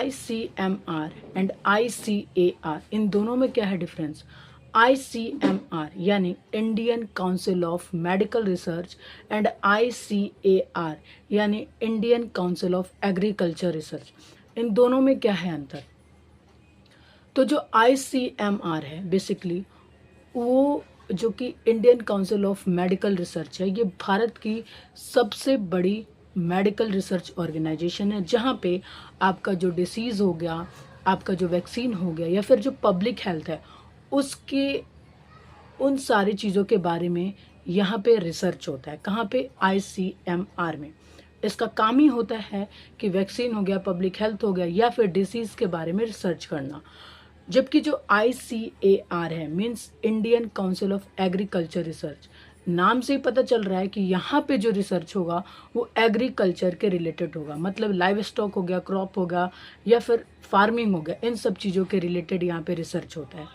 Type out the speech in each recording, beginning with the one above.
ICMR and ICAR, इन दोनों में क्या है डिफरेंस? ICMR यानी Indian Council of Medical Research and ICAR यानी Indian Council of Agriculture Research, इन दोनों में क्या है अंतर? तो जो ICMR है बेसिकली वो जो कि Indian Council of Medical research है, ये भारत की सबसे बड़ी मेडिकल रिसर्च ऑर्गेनाइजेशन है, जहाँ पे आपका जो डिसीज़ हो गया, आपका जो वैक्सीन हो गया, या फिर जो पब्लिक हेल्थ है उसके उन सारी चीज़ों के बारे में यहाँ पे रिसर्च होता है। कहाँ पे? ICMR में। इसका काम ही होता है कि वैक्सीन हो गया, पब्लिक हेल्थ हो गया, या फिर डिसीज़ के बारे में रिसर्च करना। जबकि जो ICAR है means Indian Council of Agriculture research, नाम से ही पता चल रहा है कि यहाँ पे जो रिसर्च होगा वो एग्रीकल्चर के रिलेटेड होगा, मतलब लाइव स्टॉक हो गया, क्रॉप हो गया, या फिर फार्मिंग हो गया, इन सब चीज़ों के रिलेटेड यहाँ पे रिसर्च होता है।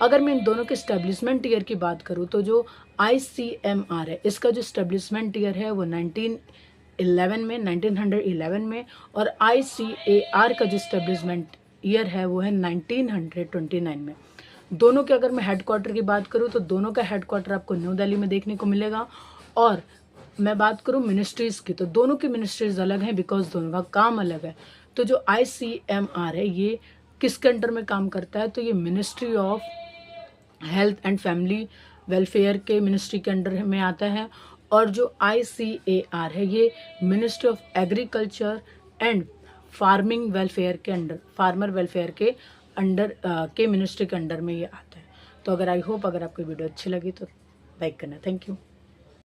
अगर मैं इन दोनों के स्टैब्लिशमेंट ईयर की बात करूँ तो जो ICMR है इसका जो स्टैब्लिशमेंट ईयर है वो 1911 में, और ICAR का जो स्टैब्लिशमेंट ईयर है वो है 1929 में। दोनों के अगर मैं हेडक्वार्टर की बात करूँ तो दोनों का हेडक्वार्टर आपको न्यू दिल्ली में देखने को मिलेगा। और मैं बात करूँ मिनिस्ट्रीज़ की तो दोनों की मिनिस्ट्रीज़ अलग हैं, बिकॉज दोनों का काम अलग है। तो जो ICMR है ये किसके अंडर में काम करता है? तो ये ministry of health and family welfare के मिनिस्ट्री के अंडर में आता है। और जो ICAR है ये ministry of agriculture and farming welfare के अंडर, फार्मर वेलफेयर के अंडर के मिनिस्ट्री के अंडर में ये आता है। तो अगर आई होप अगर आपको वीडियो अच्छी लगी तो लाइक करना। Thank you.